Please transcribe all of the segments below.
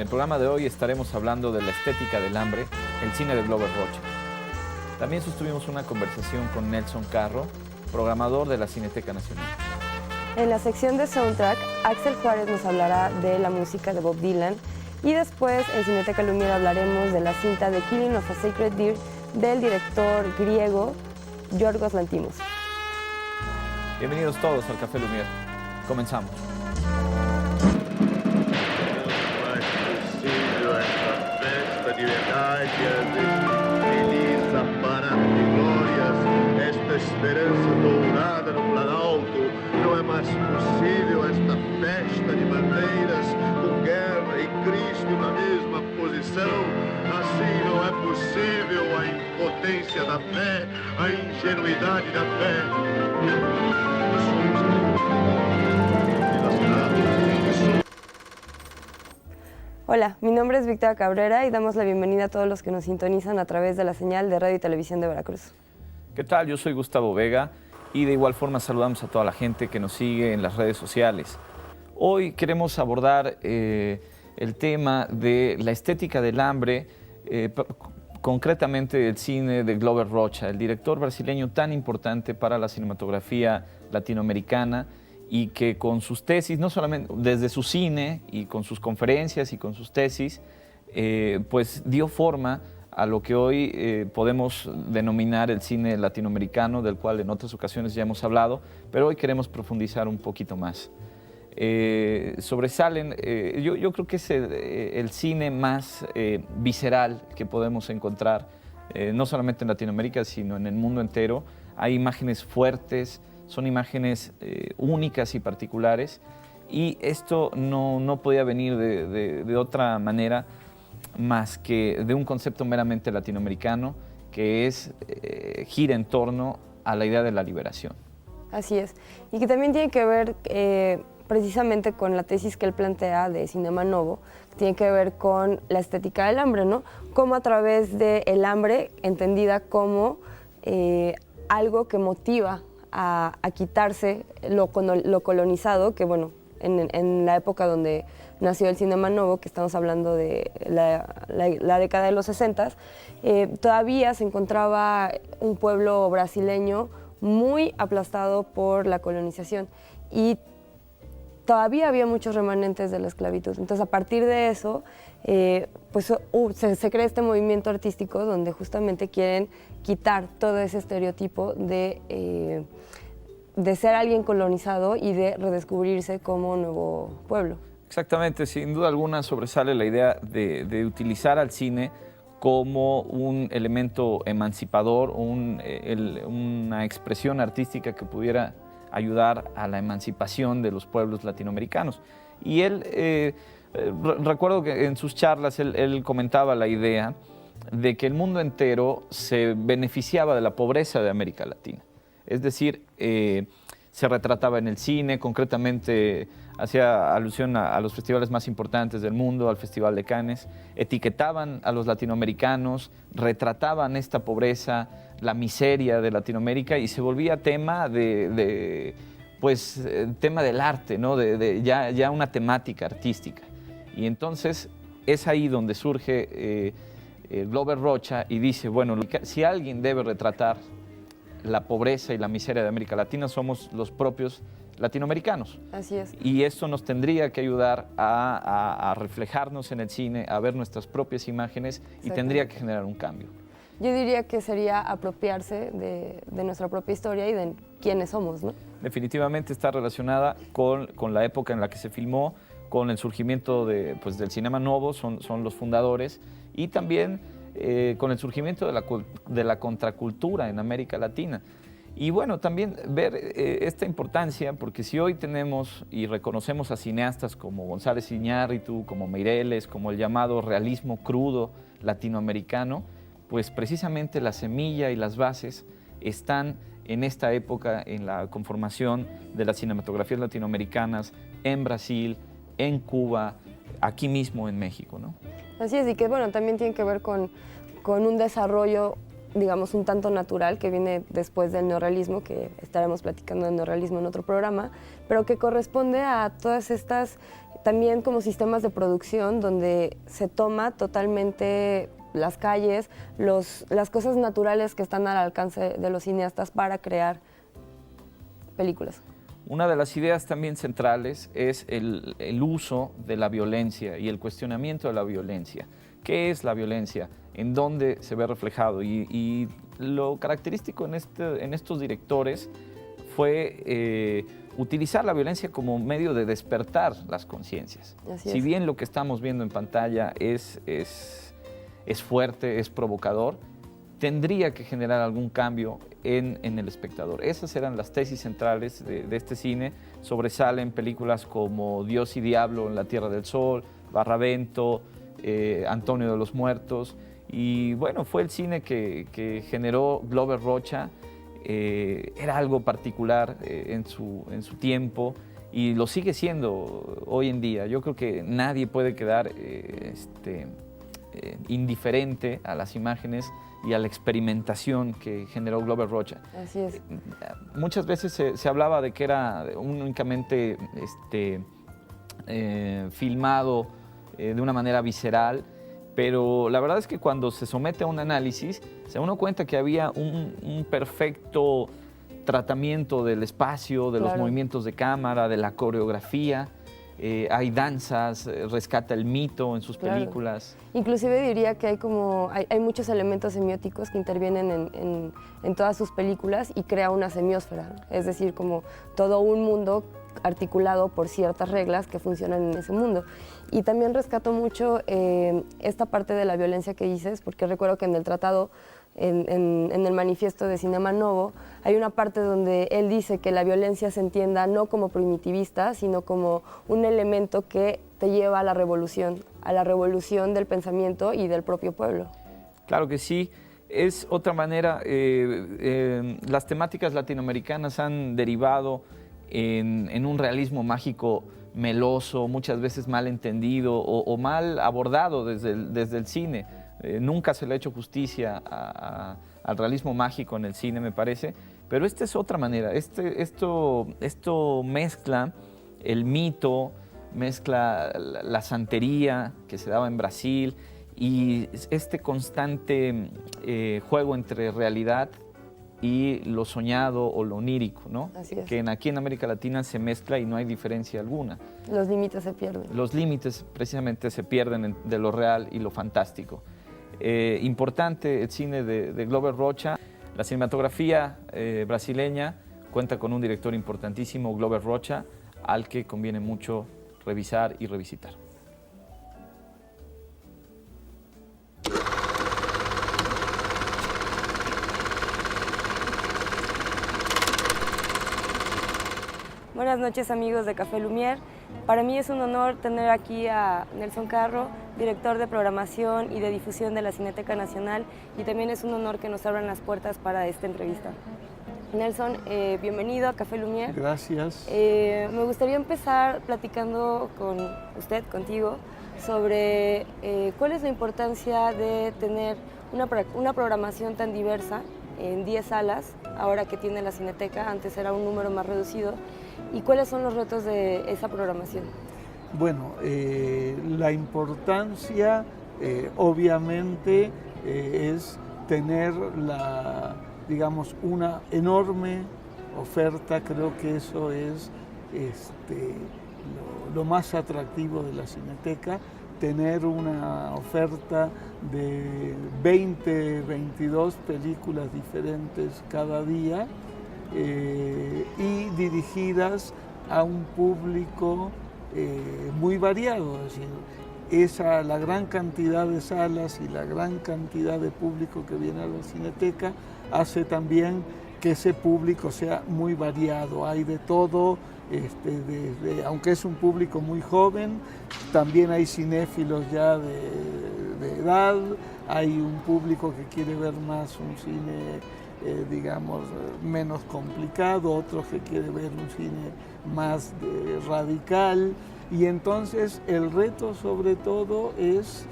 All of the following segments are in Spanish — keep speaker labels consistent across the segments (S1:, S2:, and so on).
S1: el programa de hoy estaremos hablando de la estética del hambre, el cine de Glover Rocha. También sostuvimos una conversación con Nelson Carro, programador de la Cineteca Nacional.
S2: En la sección de Soundtrack, Axel Juárez nos hablará de la música de Bob Dylan y después en Cineteca Lumière hablaremos de la cinta The Killing of a Sacred Deer del director griego Yorgos Lanthimos.
S1: Bienvenidos todos al Café Lumière. Comenzamos.
S3: Esperança dourada no Planalto, não é mais possível esta festa de bandeiras com guerra e Cristo na mesma posição. Assim não é possível a impotência da fé, a ingenuidade da fé.
S2: Hola, mi nombre es Victoria Cabrera y damos la bienvenida a todos los que nos sintonizan a través de la señal de Radio y Televisión de Veracruz.
S1: ¿Qué tal? Yo soy Gustavo Vega y de igual forma saludamos a toda la gente que nos sigue en las redes sociales. Hoy queremos abordar el tema de la estética del hambre, concretamente el cine de Glover Rocha, el director brasileño tan importante para la cinematografía latinoamericana y que con sus tesis, no solamente desde su cine y con sus conferencias y con sus tesis, pues dio forma a lo que hoy podemos denominar el cine latinoamericano, del cual en otras ocasiones ya hemos hablado, pero hoy queremos profundizar un poquito más. Sobresalen, yo creo que es el cine más visceral que podemos encontrar, no solamente en Latinoamérica, sino en el mundo entero. Hay imágenes fuertes, son imágenes únicas y particulares, y esto no podía venir de otra manera más que de un concepto meramente latinoamericano que gira en torno a la idea de la liberación.
S2: Así es, y que también tiene que ver precisamente con la tesis que él plantea de Cinema Novo, que tiene que ver con la estética del hambre, ¿no? Cómo a través del hambre, entendida como algo que motiva a quitarse lo colonizado, que bueno, en la época donde nació el Cinema Novo, que estamos hablando de la década de los 60, todavía se encontraba un pueblo brasileño muy aplastado por la colonización y todavía había muchos remanentes de la esclavitud. Entonces, a partir de eso, pues, se crea este movimiento artístico donde justamente quieren quitar todo ese estereotipo de ser alguien colonizado y de redescubrirse como nuevo pueblo.
S1: Exactamente, sin duda alguna sobresale la idea de utilizar al cine como un elemento emancipador, una expresión artística que pudiera ayudar a la emancipación de los pueblos latinoamericanos. Y él, recuerdo que en sus charlas él comentaba la idea de que el mundo entero se beneficiaba de la pobreza de América Latina. Es decir, se retrataba en el cine, concretamente hacía alusión a los festivales más importantes del mundo, al Festival de Cannes, etiquetaban a los latinoamericanos, retrataban esta pobreza, la miseria de Latinoamérica y se volvía tema tema del arte, ¿no? ya una temática artística. Y entonces es ahí donde surge Glover Rocha y dice, bueno, si alguien debe retratar la pobreza y la miseria de América Latina, somos los propios latinoamericanos.
S2: Así es.
S1: Y esto nos tendría que ayudar a reflejarnos en el cine, a ver nuestras propias imágenes y tendría que generar un cambio.
S2: Yo diría que sería apropiarse de nuestra propia historia y de quiénes somos, ¿no?
S1: Definitivamente está relacionada con la época en la que se filmó, con el surgimiento del Cinema Novo, son los fundadores, y también con el surgimiento de la contracultura en América Latina. Y bueno, también ver esta importancia, porque si hoy tenemos y reconocemos a cineastas como González Iñárritu, como Meireles, como el llamado realismo crudo latinoamericano, pues precisamente la semilla y las bases están en esta época en la conformación de las cinematografías latinoamericanas en Brasil, en Cuba, aquí mismo en México, ¿no?
S2: Así es, y que bueno, también tiene que ver con un desarrollo digamos, un tanto natural, que viene después del neorrealismo, que estaremos platicando del neorrealismo en otro programa, pero que corresponde a todas estas, también como sistemas de producción, donde se toma totalmente las calles, las cosas naturales que están al alcance de los cineastas para crear películas.
S1: Una de las ideas también centrales es el uso de la violencia y el cuestionamiento de la violencia. ¿Qué es la violencia? ¿En dónde se ve reflejado? Y lo característico en estos directores fue utilizar la violencia como medio de despertar las conciencias. Si bien lo que estamos viendo en pantalla es fuerte, es provocador, tendría que generar algún cambio en el espectador. Esas eran las tesis centrales de este cine. Sobresalen películas como Dios y Diablo en la Tierra del Sol, Barravento, Antonio de los Muertos. Y bueno, fue el cine que generó Glover Rocha. Era algo particular en su tiempo y lo sigue siendo hoy en día. Yo creo que nadie puede quedar indiferente a las imágenes y a la experimentación que generó Glover Rocha.
S2: Así es.
S1: Muchas veces se hablaba de que era únicamente filmado de una manera visceral, pero la verdad es que cuando se somete a un análisis se da uno cuenta que había un perfecto tratamiento del espacio, de los movimientos de cámara, de la coreografía. Hay danzas, rescata el mito en sus películas.
S2: Inclusive diría que hay muchos elementos semióticos que intervienen en todas sus películas y crea una semiósfera, es decir, como todo un mundo articulado por ciertas reglas que funcionan en ese mundo. Y también rescato mucho esta parte de la violencia que dices, porque recuerdo que en el tratado, en el manifiesto de Cinema Novo, hay una parte donde él dice que la violencia se entienda no como primitivista, sino como un elemento que te lleva a la revolución del pensamiento y del propio pueblo.
S1: Claro que sí. Es otra manera, las temáticas latinoamericanas han derivado en un realismo mágico meloso, muchas veces mal entendido o mal abordado desde el cine. Nunca se le ha hecho justicia al realismo mágico en el cine, me parece, pero esta es otra manera. Esto mezcla el mito, mezcla la santería que se daba en Brasil y este constante juego entre realidad y lo soñado o lo onírico, ¿no?
S2: Así es.
S1: Que aquí en América Latina se mezcla y no hay diferencia alguna.
S2: Los límites se pierden.
S1: Los límites precisamente se pierden de lo real y lo fantástico. Importante el cine de Glover Rocha. La cinematografía brasileña cuenta con un director importantísimo, Glover Rocha, al que conviene mucho revisar y revisitar.
S2: Buenas noches, amigos de Café Lumière. Para mí es un honor tener aquí a Nelson Carro, director de programación y de difusión de la Cineteca Nacional, y también es un honor que nos abran las puertas para esta entrevista. Nelson, bienvenido a Café Lumière.
S4: Gracias.
S2: Me gustaría empezar platicando contigo, sobre cuál es la importancia de tener una programación tan diversa en 10 salas, ahora que tiene la Cineteca, antes era un número más reducido. ¿Y cuáles son los retos de esa programación?
S4: Bueno, la importancia obviamente es tener una enorme oferta. Creo que eso es lo más atractivo de la Cineteca, tener una oferta de 20, 22 películas diferentes cada día, y dirigidas a un público muy variado. Es decir, la gran cantidad de salas y la gran cantidad de público que viene a la Cineteca hace también que ese público sea muy variado. Hay de todo, aunque es un público muy joven, también hay cinéfilos ya de edad, hay un público que quiere ver más un cine menos complicado, otros que quiere ver un cine más radical, y entonces el reto sobre todo es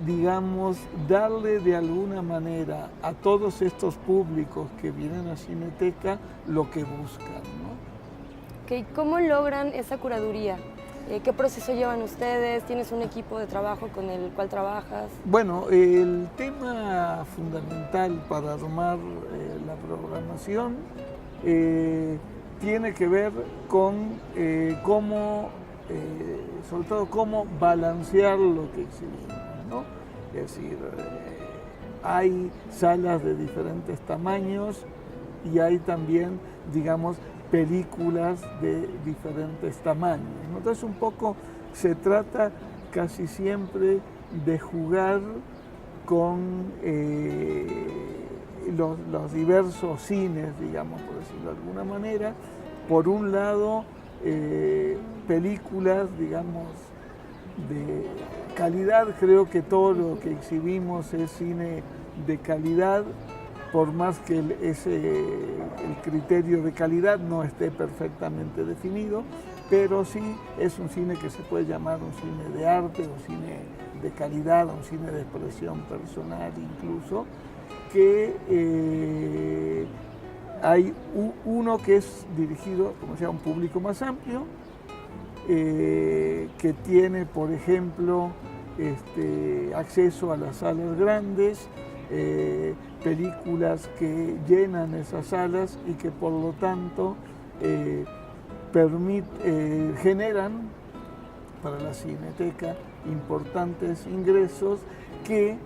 S4: digamos, darle de alguna manera a todos estos públicos que vienen a Cineteca lo que buscan, ¿no?
S2: Okay, ¿cómo logran esa curaduría? ¿Qué proceso llevan ustedes? ¿Tienes un equipo de trabajo con el cual trabajas?
S4: Bueno, el tema fundamental para armar la programación tiene que ver con cómo, sobre todo, cómo balancear lo que exhibimos, ¿no? Es decir, hay salas de diferentes tamaños y hay también, digamos, películas de diferentes tamaños, ¿no? Entonces un poco se trata casi siempre de jugar con los diversos cines, digamos, por decirlo de alguna manera. Por un lado, películas, digamos, de calidad. Creo que todo lo que exhibimos es cine de calidad, por más que el criterio de calidad no esté perfectamente definido, pero sí es un cine que se puede llamar un cine de arte, un cine de calidad, un cine de expresión personal incluso, que hay uno que es dirigido, como sea, a un público más amplio, que tiene, por ejemplo, acceso a las salas grandes, películas que llenan esas salas y que por lo tanto generan para la Cineteca importantes ingresos que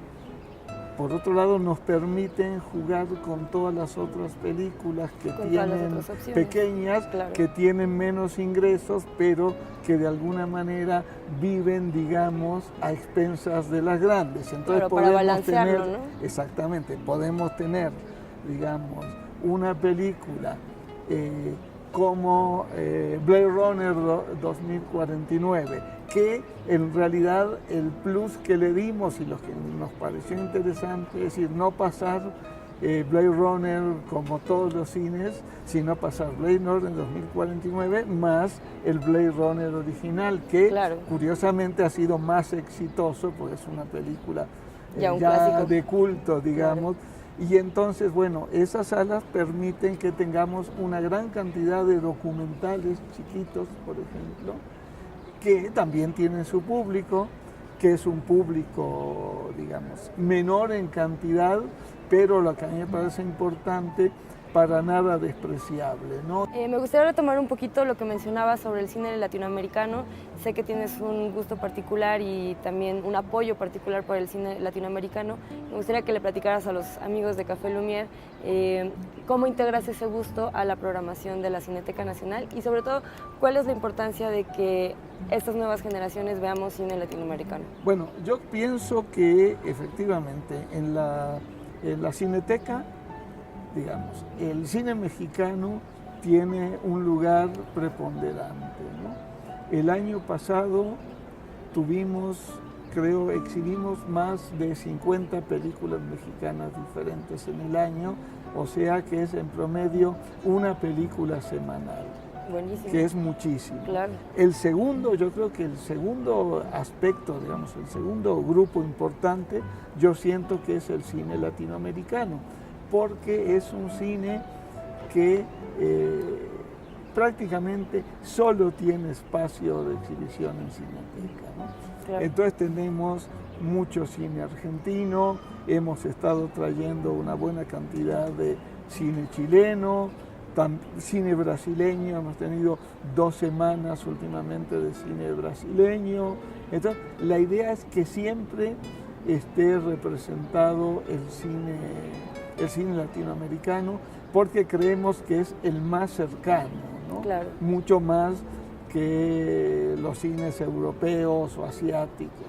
S4: por otro lado nos permiten jugar con todas las otras películas que tienen pequeñas, claro, que tienen menos ingresos, pero que de alguna manera viven, digamos, a expensas de las grandes. Entonces, claro, podemos tener, ¿no? Exactamente, podemos tener, digamos, una película como Blade Runner 2049, que en realidad el plus que le dimos y lo que nos pareció interesante, es decir, no pasar Blade Runner como todos los cines, sino pasar Blade Runner 2049 más el Blade Runner original, que claro, curiosamente ha sido más exitoso porque es una película ya de culto, digamos. Claro. Y entonces, bueno, esas salas permiten que tengamos una gran cantidad de documentales chiquitos, por ejemplo, que también tienen su público, que es un público, digamos, menor en cantidad, pero lo que a mí me parece importante, para nada despreciable, ¿no?
S2: Me gustaría retomar un poquito lo que mencionabas sobre el cine latinoamericano. Sé que tienes un gusto particular y también un apoyo particular por el cine latinoamericano. Me gustaría que le platicaras a los amigos de Café Lumière cómo integras ese gusto a la programación de la Cineteca Nacional y sobre todo, cuál es la importancia de que estas nuevas generaciones veamos cine latinoamericano.
S4: Bueno, yo pienso que efectivamente en la Cineteca, digamos, el cine mexicano tiene un lugar preponderante, ¿no? El año pasado exhibimos más de 50 películas mexicanas diferentes en el año, o sea que es en promedio una película semanal.
S2: Buenísimo.
S4: Que es muchísimo.
S2: Claro.
S4: Yo creo que el segundo aspecto, digamos, el segundo grupo importante, yo siento que es el cine latinoamericano, porque es un cine que prácticamente solo tiene espacio de exhibición en Cineteca, ¿no? Claro. Entonces tenemos mucho cine argentino, hemos estado trayendo una buena cantidad de cine chileno, cine brasileño, hemos tenido 2 semanas últimamente de cine brasileño. Entonces la idea es que siempre esté representado el cine latinoamericano, porque creemos que es el más cercano, ¿no? Claro. Mucho más que los cines europeos o asiáticos.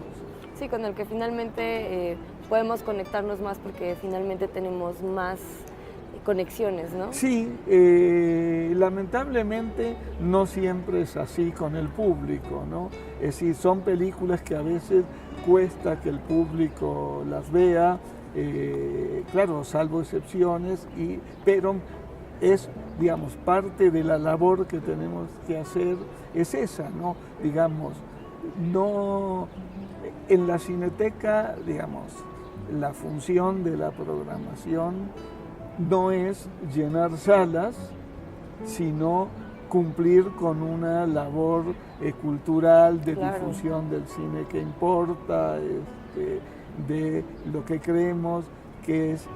S2: Sí, con el que finalmente podemos conectarnos más porque finalmente tenemos más conexiones, ¿no?
S4: Sí, lamentablemente no siempre es así con el público, ¿no? Es decir, son películas que a veces cuesta que el público las vea, claro, salvo excepciones, pero es, digamos, parte de la labor que tenemos que hacer es esa, ¿no? Digamos, no En la Cineteca, digamos, la función de la programación no es llenar salas, sino cumplir con una labor cultural de
S2: Claro.
S4: difusión del cine que importa, de lo que creemos que es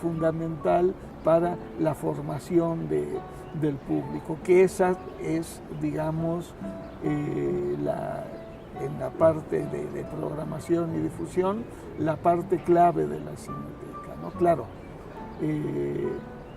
S4: fundamental para la formación del público, que esa es, digamos, en la parte de programación y difusión, la parte clave de la Cineteca, ¿no? Claro,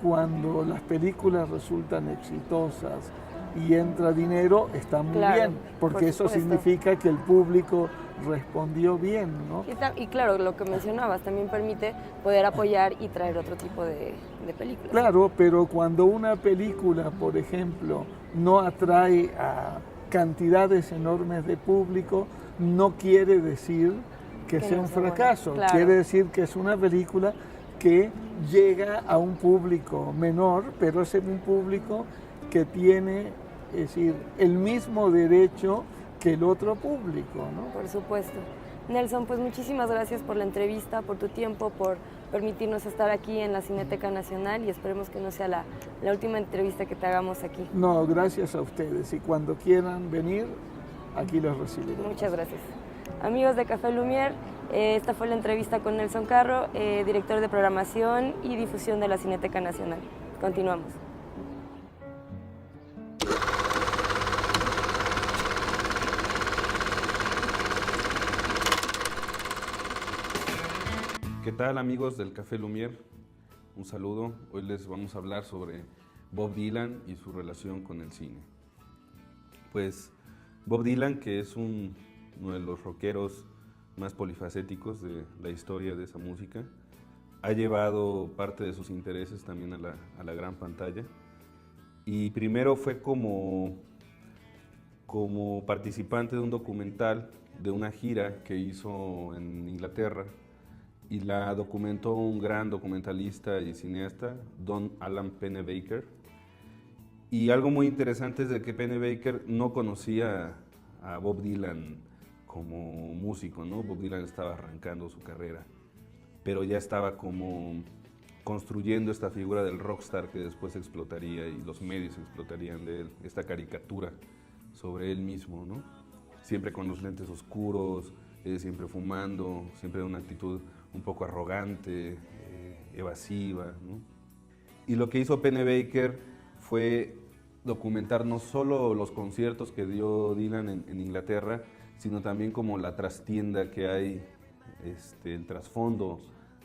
S4: cuando las películas resultan exitosas y entra dinero, está muy
S2: Claro,
S4: bien,
S2: por
S4: porque eso
S2: supuesto.
S4: significa que el público respondió bien, ¿no?
S2: Y claro, lo que mencionabas también permite poder apoyar y traer otro tipo de películas.
S4: Claro, pero cuando una película, por ejemplo, no atrae a cantidades enormes de público, no quiere decir que sea
S2: no
S4: un
S2: sea buena.
S4: fracaso,
S2: Claro.
S4: quiere decir que es una película que llega a un público menor, pero es un público que tiene, es decir, el mismo derecho que el otro público, ¿no?
S2: Por supuesto. Nelson, pues muchísimas gracias por la entrevista, por tu tiempo, por permitirnos estar aquí en la Cineteca Nacional y esperemos que no sea la última entrevista que te hagamos aquí.
S4: No, gracias a ustedes y cuando quieran venir, aquí los recibiremos.
S2: Muchas gracias. Amigos de Café Lumière, esta fue la entrevista con Nelson Carro, director de programación y difusión de la Cineteca Nacional. Continuamos.
S5: ¿Qué tal, amigos del Café Lumière? Un saludo. Hoy les vamos a hablar sobre Bob Dylan y su relación con el cine. Pues Bob Dylan, que es uno de los rockeros más polifacéticos de la historia de esa música, ha llevado parte de sus intereses también a la gran pantalla. Y primero fue como participante de un documental de una gira que hizo en Inglaterra, y la documentó un gran documentalista y cineasta, Don Alan Pennebaker. Y algo muy interesante es de que Pennebaker no conocía a Bob Dylan como músico, ¿no? Bob Dylan estaba arrancando su carrera, pero ya estaba como construyendo esta figura del rockstar que después explotaría y los medios explotarían de él, esta caricatura sobre él mismo, ¿no? Siempre con los lentes oscuros, siempre fumando, siempre de una actitud un poco arrogante, evasiva, ¿no? Y lo que hizo Pennebaker fue documentar no solo los conciertos que dio Dylan en Inglaterra, sino también como la trastienda que hay, el trasfondo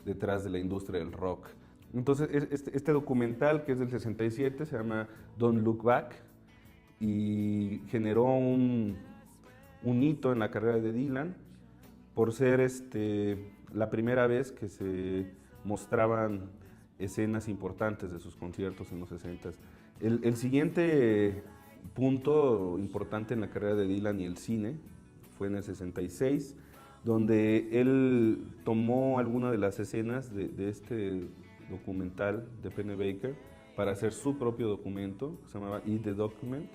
S5: detrás de la industria del rock. Entonces, este documental, que es del 67, se llama Don't Look Back, y generó un hito en la carrera de Dylan por ser la primera vez que se mostraban escenas importantes de sus conciertos en los 60s. El siguiente punto importante en la carrera de Dylan y el cine fue en el 66, donde él tomó algunas de las escenas de este documental de Pennebaker para hacer su propio documento, que se llamaba Eat the Document,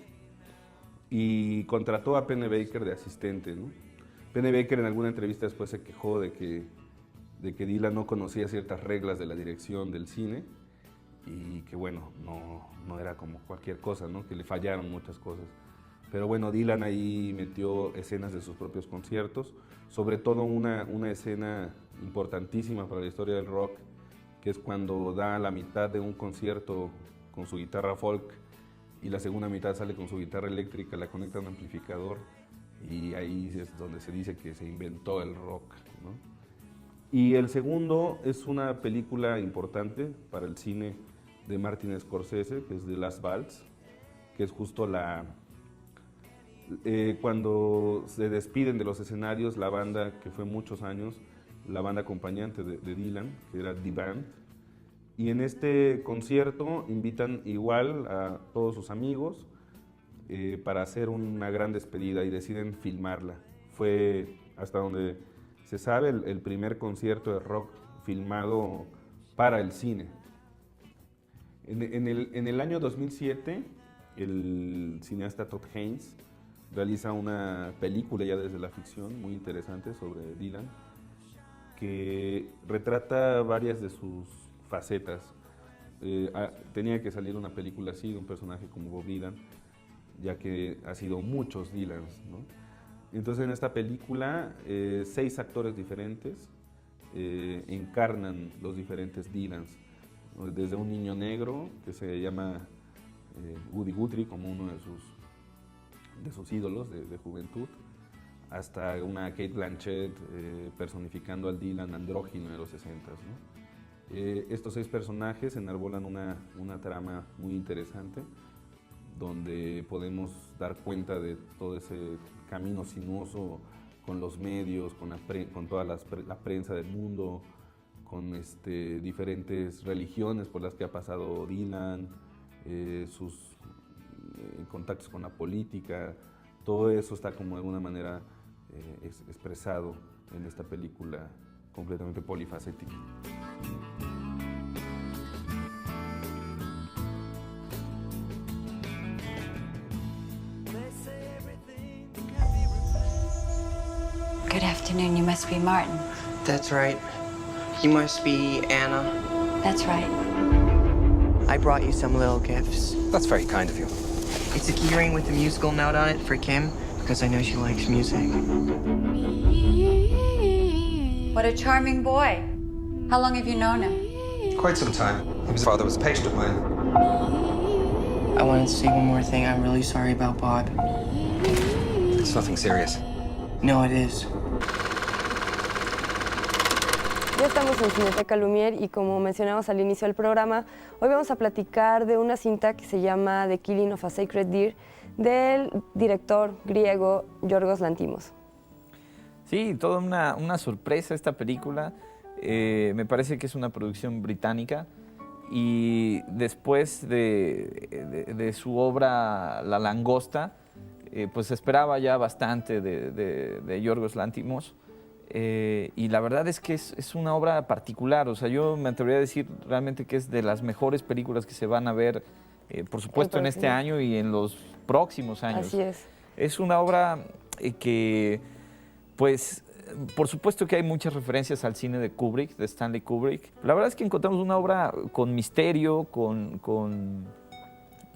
S5: y contrató a Pennebaker de asistente, ¿no? Pennebaker en alguna entrevista después se quejó de que Dylan no conocía ciertas reglas de la dirección del cine y que bueno, no era como cualquier cosa, ¿no? Que le fallaron muchas cosas. Pero bueno, Dylan ahí metió escenas de sus propios conciertos, sobre todo una escena importantísima para la historia del rock, que es cuando da la mitad de un concierto con su guitarra folk y la segunda mitad sale con su guitarra eléctrica, la conecta a un amplificador y ahí es donde se dice que se inventó el rock, ¿no? Y el segundo es una película importante para el cine de Martin Scorsese, que es The Last Waltz, que es justo cuando se despiden de los escenarios la banda que fue muchos años, la banda acompañante de Dylan, que era The Band, y en este concierto invitan igual a todos sus amigos para hacer una gran despedida y deciden filmarla. Fue, hasta donde se sabe, el primer concierto de rock filmado para el cine. En el año 2007, el cineasta Todd Haynes realiza una película ya desde la ficción muy interesante sobre Dylan, que retrata varias de sus facetas. Tenía que salir una película así de un personaje como Bob Dylan, ya que ha sido muchos Dylans, ¿no? Entonces en esta película 6 actores diferentes encarnan los diferentes Dylans, ¿no? Desde un niño negro que se llama Woody Guthrie como uno de sus ídolos de juventud, hasta una Cate Blanchett personificando al Dylan andrógino de los 60s, ¿no? Estos 6 personajes enarbolan una trama muy interesante, donde podemos dar cuenta de todo ese camino sinuoso con los medios, con toda la prensa del mundo, con diferentes religiones por las que ha pasado Dylan, sus contactos con la política. Todo eso está como de alguna manera expresado en esta película completamente polifacética.
S6: Good afternoon, you must be Martin.
S7: That's right. You must be Anna.
S6: That's right.
S7: I brought you some little gifts.
S8: That's very kind of you.
S7: It's a keyring with a musical note on it for Kim, because I know she likes music.
S6: What a charming boy. How long have you known him?
S8: Quite some time. His father was a patient of mine.
S7: I wanted to say one more thing. I'm really sorry about Bob.
S8: It's nothing serious.
S7: No, it is.
S2: Ya estamos en Cineteca Lumière y como mencionamos al inicio del programa, hoy vamos a platicar de una cinta que se llama The Killing of a Sacred Deer del director griego Yorgos Lanthimos.
S1: Sí, toda una sorpresa esta película. Me parece que es una producción británica y después de su obra La Langosta, pues esperaba ya bastante de Yorgos Lanthimos. Y la verdad es que es una obra particular, o sea, yo me atrevería a decir realmente que es de las mejores películas que se van a ver, por supuesto, en este año y en los próximos años.
S2: Así es.
S1: Es una obra que, pues, por supuesto que hay muchas referencias al cine de Kubrick, de Stanley Kubrick. La verdad es que encontramos una obra con misterio, con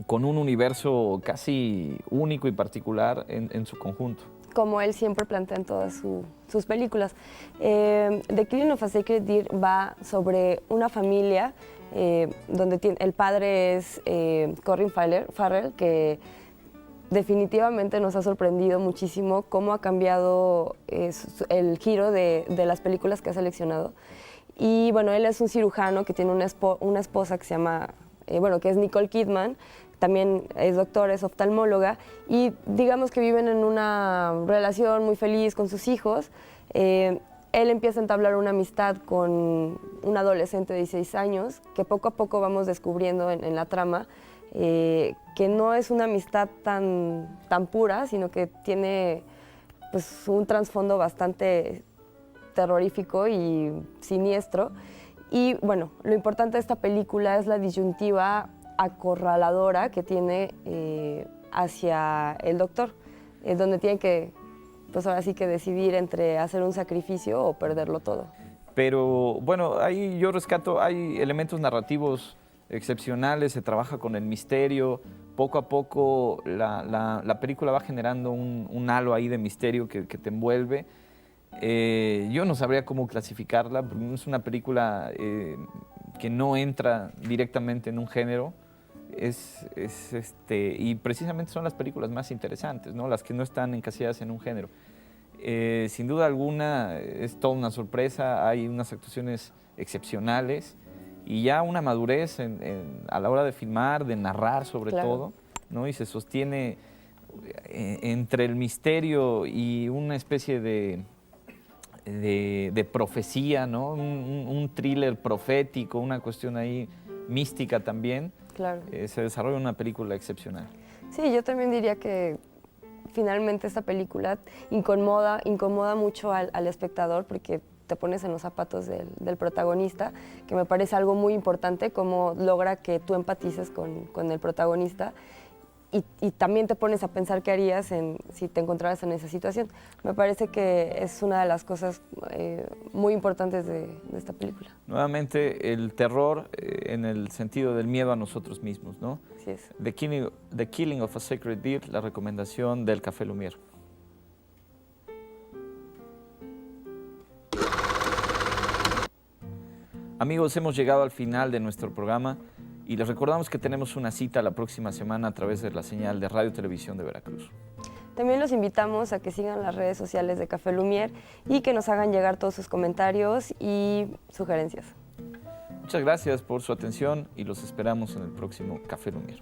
S1: un universo casi único y particular en su conjunto.
S2: Como él siempre plantea en todas sus películas. The Killing of a Sacred Deer va sobre una familia donde el padre es Colin Farrell, que definitivamente nos ha sorprendido muchísimo cómo ha cambiado el giro de las películas que ha seleccionado. Y bueno, él es un cirujano que tiene una esposa que se llama, que es Nicole Kidman. También es doctor, es oftalmóloga y digamos que viven en una relación muy feliz con sus hijos. Él empieza a entablar una amistad con un adolescente de 16 años que poco a poco vamos descubriendo en la trama que no es una amistad tan pura, sino que tiene pues, un trasfondo bastante terrorífico y siniestro. Y bueno, lo importante de esta película es la disyuntiva acorraladora que tiene hacia el doctor, donde tiene que, pues ahora sí que decidir entre hacer un sacrificio o perderlo todo.
S1: Pero bueno, ahí yo rescato, hay elementos narrativos excepcionales, se trabaja con el misterio, poco a poco la película va generando un halo ahí de misterio que te envuelve. Yo no sabría cómo clasificarla, porque es una película que no entra directamente en un género. Y precisamente son las películas más interesantes, ¿no? Las que no están encasilladas en un género. Sin duda alguna es toda una sorpresa, hay unas actuaciones excepcionales y ya una madurez a la hora de filmar, de narrar sobre todo, ¿no? Y se sostiene entre el misterio y una especie de profecía, ¿no? Un thriller profético, una cuestión ahí mística también.
S2: Claro.
S1: Se desarrolla una película excepcional.
S2: Sí, yo también diría que finalmente esta película incomoda mucho al espectador porque te pones en los zapatos del protagonista, que me parece algo muy importante, cómo logra que tú empatices con el protagonista. y también te pones a pensar qué harías si te encontraras en esa situación. Me parece que es una de las cosas muy importantes de esta película.
S1: Nuevamente, el terror en el sentido del miedo a nosotros mismos, ¿no?
S2: Así es.
S1: The Killing of a Sacred Deer, la recomendación del Café Lumière. Amigos, hemos llegado al final de nuestro programa y les recordamos que tenemos una cita la próxima semana a través de la señal de Radio Televisión de Veracruz.
S2: También los invitamos a que sigan las redes sociales de Café Lumière y que nos hagan llegar todos sus comentarios y sugerencias.
S1: Muchas gracias por su atención y los esperamos en el próximo Café Lumière.